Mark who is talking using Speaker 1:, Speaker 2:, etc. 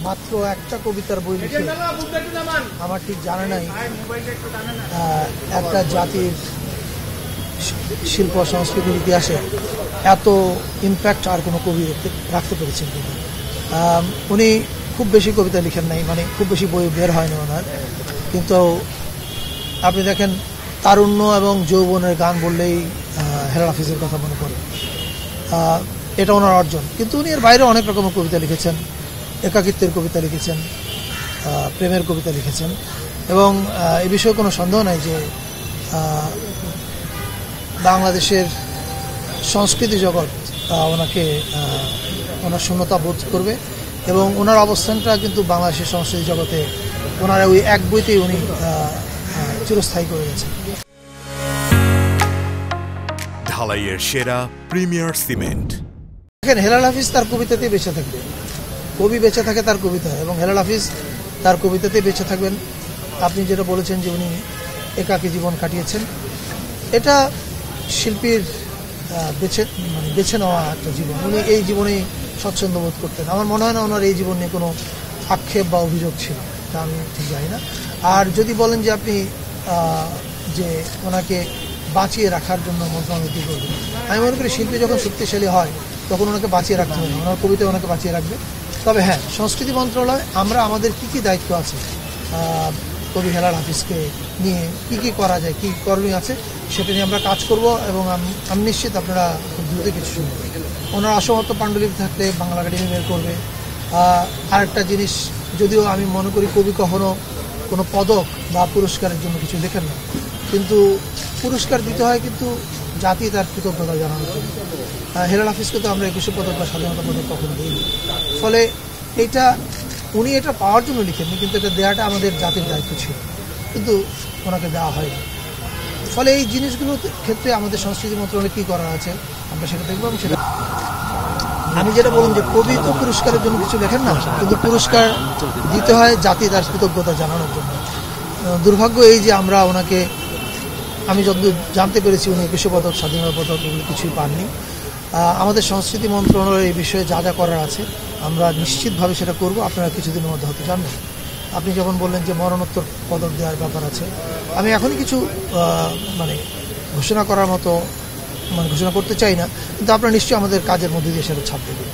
Speaker 1: মাত্র একটা কবিতার বই লিখে আমার ঠিক জানা নাই একটা জাতির শিল্প সংস্কৃতির ইতিহাসে এত ইম্প্যাক্ট আর কোনো কবি রাখতে পেরেছেন কিনা। উনি খুব বেশি কবিতা লিখেন নাই, মানে খুব বেশি বই বের হয়নি ওনার, কিন্তু আপনি দেখেন তারুণ্য এবং যৌবনের গান বললেই হেলাল হাফিজের কথা মনে পড়ে। এটা ওনার অর্জন, কিন্তু উনি এর বাইরে অনেক রকমের কবিতা লিখেছেন, একাকিত্বের কবিতা লিখেছেন, প্রেমের কবিতা লিখেছেন, এবং এ বিষয়ে কোনো সন্দেহ নাই যে বাংলাদেশের সংস্কৃতি জগৎ ওনাকে ওনার শূন্যতা বোধ করবে, এবং ওনার অবস্থানটা কিন্তু বাংলাদেশের সংস্কৃতি জগতে ওনার ওই এক বইতেই উনি চিরস্থায়ী করে গেছেন।
Speaker 2: ঢালাইয়ের সেরা প্রিমিয়ার সিমেন্ট।
Speaker 1: দেখেন, হেলাল হাফিজ তার কবিতাতেই বেঁচে থাকবে, কবি বেঁচে থাকে তার কবিতা, এবং হেলাল হাফিজ তার কবিতাতেই বেঁচে থাকবেন। আপনি যেটা বলেছেন যে উনি একাকী জীবন কাটিয়েছেন, এটা শিল্পীর বেছে নেওয়া একটা জীবন। উনি এই জীবনেই স্বচ্ছন্দ বোধ করতেন। আমার মনে হয় না ওনার এই জীবন নিয়ে কোনো আক্ষেপ বা অভিযোগ ছিল, তা আমি ঠিক জানি না। আর যদি বলেন যে আপনি যে ওনাকে বাঁচিয়ে রাখার জন্য মন্ত্রণালয় কী করবেন, আমি মনে করি শিল্পী যখন শক্তিশালী হয় তখন ওনাকে বাঁচিয়ে রাখতে হবে, ওনার কবিতা ওনাকে বাঁচিয়ে রাখবে। তবে হ্যাঁ, সংস্কৃতি মন্ত্রণালয় আমরা আমাদের কী দায়িত্ব আছে কবি হেলাল হাফিজকে নিয়ে কী করা যায়, কী করণীয় আছে, সেটা নিয়ে আমরা কাজ করব, এবং আমি নিশ্চিত আপনারা খুব দ্রুত কিছু শুনবেন। ওনার অসমাপ্ত পাণ্ডুলিপি থাকলে বাংলা একাডেমি বের করবে। আরেকটা জিনিস, যদিও আমি মনে করি কবি কখনো কোনো পদক বা পুরস্কারের জন্য কিছু লেখেন না, কিন্তু পুরস্কার দিতে হয় কিন্তু জাতি তার কৃতজ্ঞতা জানানোর জন্য। হেলাল হাফিজকে তো আমরা 21 পদক বা স্বাধীনতা পদক কখনো দিইনি। ফলে উনি এটা পাওয়ার জন্য লিখেননি, কিন্তু এটা দেওয়াটা আমাদের জাতির দায়িত্ব ছিল, কিন্তু ওনাকে দেওয়া হয়নি। ফলে এই জিনিসগুলোর ক্ষেত্রে আমাদের সংস্কৃতি মন্ত্রণালয় কী করা আছে আমরা সেটা দেখবো। এবং সেটা আমি যেটা বললাম যে কবি তো পুরস্কারের জন্য কিছু লেখেন না, কিন্তু পুরস্কার দিতে হয় জাতি তার কৃতজ্ঞতা জানানোর জন্য। দুর্ভাগ্য এই যে আমরা ওনাকে, আমি যতদূর জানতে পেরেছি উনি 21 পদক স্বাধীনতা পদক এগুলো কিছুই পাননি। আমাদের সংস্কৃতি মন্ত্রণালয়ের এই বিষয়ে যা যা করার আছে আমরা নিশ্চিতভাবে সেটা করব। আপনারা কিছুদিনের মধ্যে হতে জানবেন। আপনি যখন বললেন যে মরণোত্তর পদক দেওয়ার ব্যাপার আছে, আমি এখনই কিছু ঘোষণা করার মতো ঘোষণা করতে চাই না, কিন্তু আপনারা নিশ্চয়ই আমাদের কাজের মধ্যে দিয়ে সেটা ছাপ দেবেন।